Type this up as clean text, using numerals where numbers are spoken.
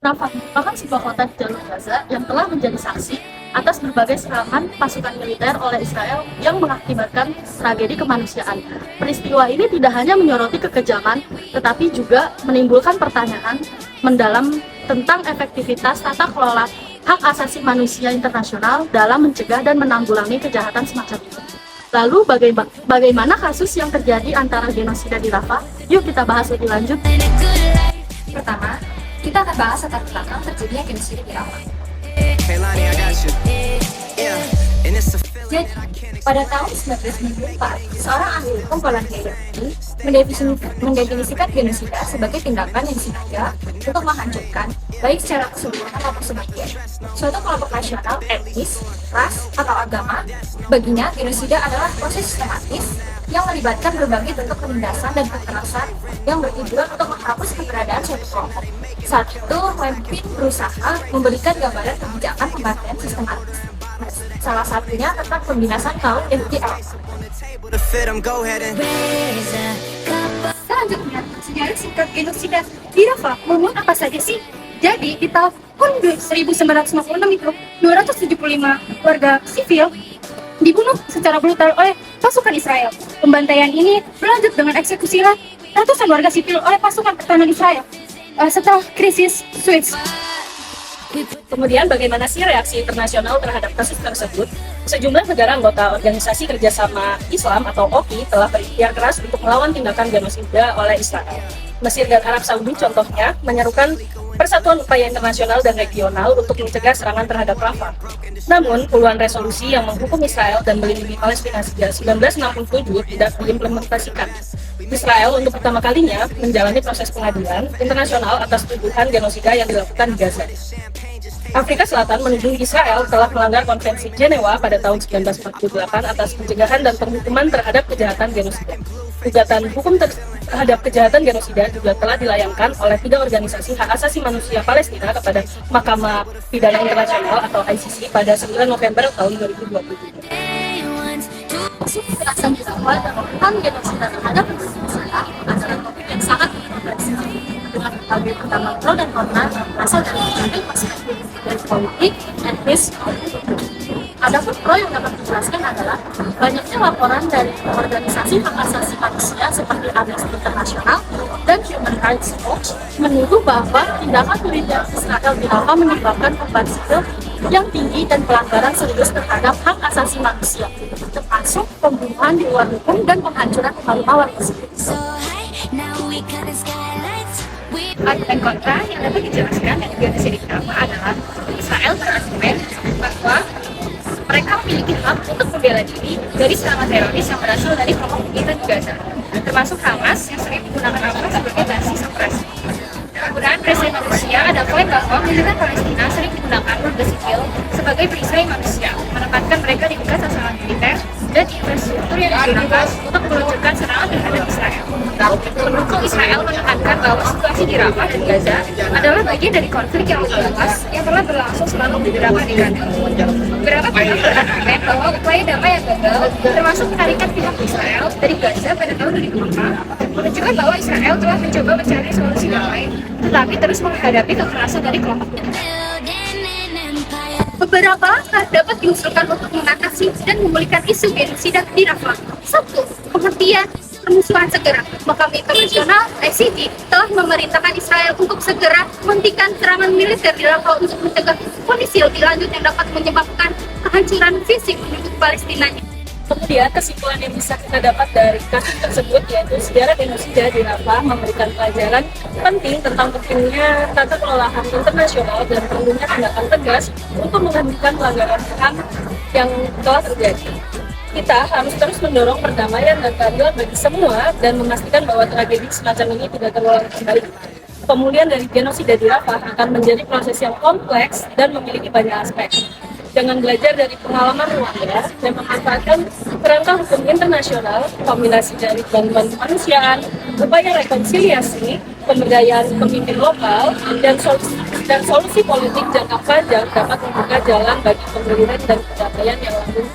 Rafah merupakan sebuah kota di jalur Gaza yang telah menjadi saksi atas berbagai serangan pasukan militer oleh Israel yang mengakibatkan tragedi kemanusiaan. Peristiwa ini tidak hanya menyoroti kekejaman, tetapi juga menimbulkan pertanyaan mendalam tentang efektivitas tata kelola hak asasi manusia internasional dalam mencegah dan menanggulangi kejahatan semacam ini. Lalu bagaimana kasus yang terjadi antara genosida di Rafah? Yuk kita bahas lebih lanjut. Pertama, kita akan bahas latar belakang terjadinya genosida di Rafah. Jadi, pada tahun 1994, seorang ahli hukum Polandia Yahudi mendefinisikan genosida sebagai tindakan yang disengaja untuk menghancurkan, baik secara keseluruhan maupun sebagian, suatu kelompok nasional, etnis, ras, atau agama. Baginya, genosida adalah proses sistematis yang melibatkan berbagai bentuk penindasan dan kekerasan yang bertujuan untuk menghapus keberadaan suatu kelompok. Saat itu, Weinstein berusaha memberikan gambaran kebijakan pembantaian sistematis. Salah satunya tentang pembinasan kaum FGL. Selanjutnya, sejarah singkat genosida di Rafah memuat apa saja sih? Jadi, di tahun 1956 itu, 275 warga sivil dibunuh secara brutal oleh pasukan Israel. Pembantaian ini berlanjut dengan eksekusi ratusan warga sipil oleh pasukan pertahanan Israel setelah krisis Suez. Kemudian bagaimana sih reaksi internasional terhadap kasus tersebut? Sejumlah negara anggota Organisasi Kerjasama Islam atau OKI telah berikhtiar keras untuk melawan tindakan genosida oleh Israel. Mesir dan Arab Saudi contohnya menyerukan persatuan upaya internasional dan regional untuk mencegah serangan terhadap Rafah. Namun, puluhan resolusi yang menghukum Israel dan melindungi Palestina sejak 1967 tidak diimplementasikan. Israel untuk pertama kalinya menjalani proses pengadilan internasional atas tuduhan genosida yang dilakukan di Gaza. Afrika Selatan menuduh Israel telah melanggar Konvensi Jenewa pada tahun 1948 atas pencegahan dan penghukuman terhadap kejahatan genosida. Gugatan hukum terhadap kejahatan genosida juga telah dilayangkan oleh 3 organisasi hak asasi manusia Palestina kepada Mahkamah Pidana Internasional atau ICC pada 9 November tahun 2020. Kekerasan di Rafah dan melakukan genosida terhadap Palestina adalah topik yang sangat kontroversial dengan berbagai pertama pro dan kontra berasal dari berbagai perspektif dari politik, etnis, maupun hukum. Adapun pro yang dapat dijelaskan adalah banyaknya laporan dari organisasi hak asasi manusia seperti Amnesty International dan Human Rights Watch menuduh bahwa tindakan militer Israel di Rafah menyebabkan korban sipil yang tinggi dan pelanggaran serius terhadap hak asasi manusia, termasuk pembunuhan di luar hukum dan penghancuran rumah warga sipil. Pro dan kontra yang dapat dijelaskan dari genosida di Rafah adalah Israel berargumen bahwa mereka memiliki hak untuk membela diri dari serangan teroris yang berasal dari kelompok militan di Gaza, termasuk Hamas yang sering menggunakan Rafah sebagai basis operasi. Penggunaan Presiden Rusia ada poin bahwa militer Palestina sering menggunakan warga sipil sebagai perisai manusia, menempatkan mereka di dekat sasaran militer dan infrastruktur yang digunakan untuk meluncurkan serangan terhadap Israel. Pendukung Israel menekankan bahwa situasi di Rafah dan Gaza adalah bagian dari konflik yang lebih luas yang telah berlangsung selama beberapa dekade. Beberapa pihak berargumen bahwa upaya damai yang gagal, termasuk penarikan pihak Israel dari Gaza pada tahun 2004, menunjukkan bahwa Israel telah mencoba mencari solusi damai, tetapi terus menghadapi kekerasan dari kelompoknya. Beberapa langkah dapat diusulkan untuk mengatasi dan memulihkan isu genosida di Rafah. 1. Penghentian permusuhan segera. Mahkamah Internasional ICC telah memerintahkan Israel untuk segera menghentikan serangan militer di Rafah untuk mencegah kondisi lebih lanjut yang dapat menyebabkan kehancuran fisik penduduk Palestina. Kemudian kesimpulan yang bisa kita dapat dari kasus tersebut yaitu sejarah genosida di Rafah memberikan pelajaran penting tentang pentingnya tata kelola HAM internasional dan perlunya tindakan tegas untuk menghentikan pelanggaran HAM yang telah terjadi. Kita harus terus mendorong perdamaian dan keadilan bagi semua dan memastikan bahwa tragedi semacam ini tidak terulang kembali. Pemulihan dari genosida di Rafah akan menjadi proses yang kompleks dan memiliki banyak aspek. Dengan belajar dari pengalaman Rwanda dan memanfaatkan kerangka hukum internasional, kombinasi dari bantuan kemanusiaan, upaya rekonsiliasi, pemberdayaan pemimpin lokal, dan solusi politik jangka panjang dapat membuka jalan bagi pemulihan dan perdamaian yang langgeng.